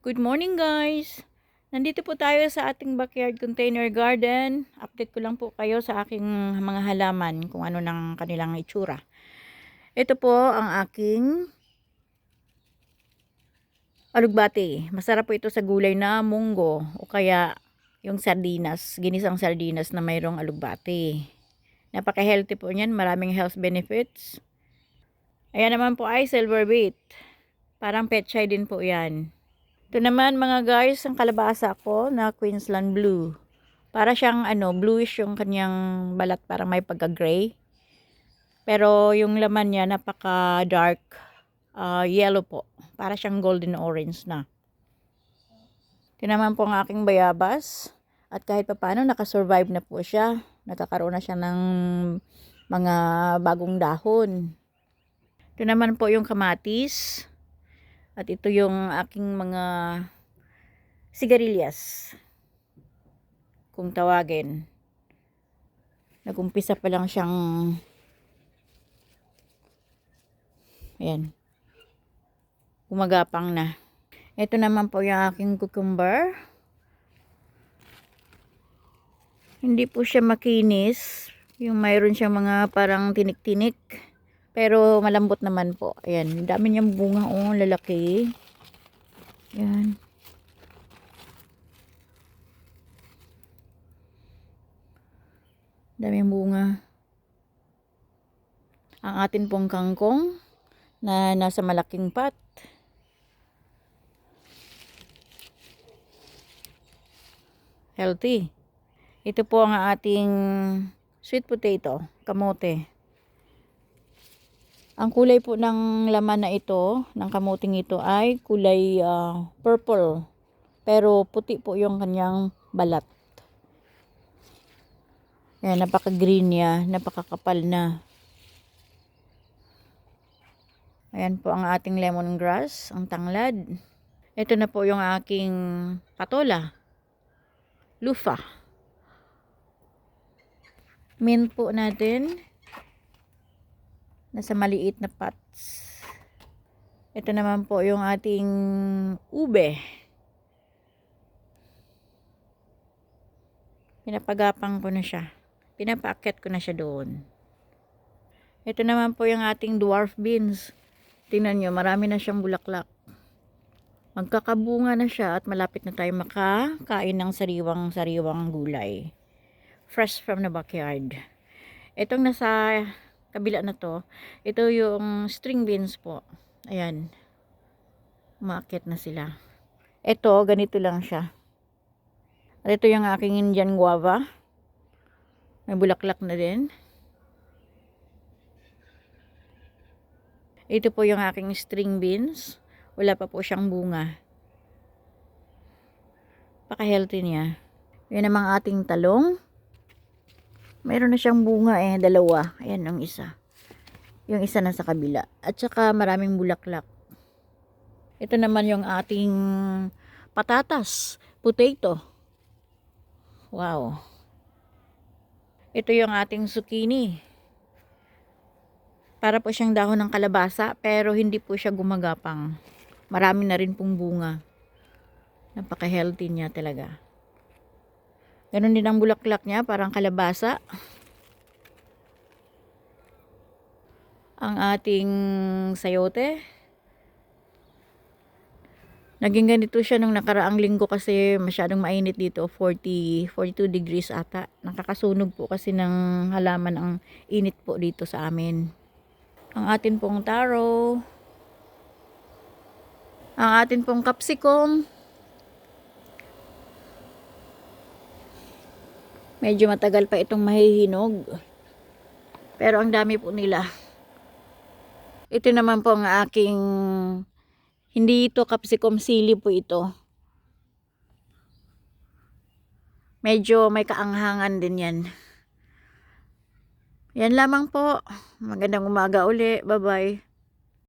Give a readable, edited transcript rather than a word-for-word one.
Good morning guys! Nandito po tayo sa ating backyard container garden. Update ko lang po kayo sa aking mga halaman kung ano ng kanilang itsura. Ito po ang aking alugbati. Masarap po ito sa gulay na munggo o kaya yung sardinas, ginisang sardinas na mayroong alugbati. Napaka-healthy po niyan, maraming health benefits. Ayan naman po ay silver beet. Parang petchay din po yan. Ito naman mga guys, ang kalabasa ko na Queensland Blue. Para siyang bluish yung kanyang balat, parang may pagka-gray. Pero yung laman niya napaka dark yellow po. Para siyang golden orange na. Ito naman po ang aking bayabas. At kahit papaano nakasurvive na po siya. Nagkakaroon na siya ng mga bagong dahon. Ito naman po yung kamatis. At ito yung aking mga sigarilyas, kung tawagin. Nagumpisa pa lang siyang, ayan, gumagapang na. Ito naman po yung aking cucumber. Hindi po siya makinis. Yung mayroon siyang mga parang tinik-tinik. Pero malambot naman po. Ayan, dami niyang bunga. Oh, lalaki. Ayan. Daming bunga. Ang atin pong kangkong na nasa malaking pot. Healthy. Ito po ang ating sweet potato, kamote. Ang kulay po ng laman na ito, ng kamuting ito ay kulay purple. Pero puti po yung kanyang balat. Ayan, napaka-green niya, napakakapal na. Ayan po ang ating lemongrass, ang tanglad. Ito na po yung aking patola. Lufa. Mint po natin. Nasa maliit na pots. Ito naman po yung ating ube. Pinapagapang ko na siya. Pinapaakyat ko na siya doon. Ito naman po yung ating dwarf beans. Tingnan nyo, marami na siyang bulaklak. Magkakabunga na siya at malapit na tayo makakain ng sariwang gulay. Fresh from the backyard. Itong nasa kabila na to, ito yung string beans po. Ayan. Umaakit na sila. Ito, ganito lang siya. At ito yung aking Indian guava. May bulaklak na din. Ito po yung aking string beans. Wala pa po siyang bunga. Paka-healthy niya. Yan namang ating talong. Mayroon na siyang bunga dalawa. Ayan ang isa. Yung isa na sa kabila. At saka maraming bulaklak. Ito naman yung ating patatas. Potato. Wow. Ito yung ating zucchini. Para po siyang dahon ng kalabasa, pero hindi po siya gumagapang. Marami na rin pong bunga. Napaka-healthy niya talaga. Ganon din ang bulaklak niya, parang kalabasa. Ang ating sayote. Naging ganito siya nung nakaraang linggo kasi masyadong mainit dito. 42 degrees ata. Nakakasunog po kasi ng halaman ang init po dito sa amin. Ang atin pong taro. Ang atin pong capsicum. Medyo matagal pa itong mahihinog. Pero ang dami po nila. Ito naman po ang aking, hindi ito capsicum, sili po ito. Medyo may kaanghangan din yan. Yan lamang po. Magandang umaga uli. Bye-bye.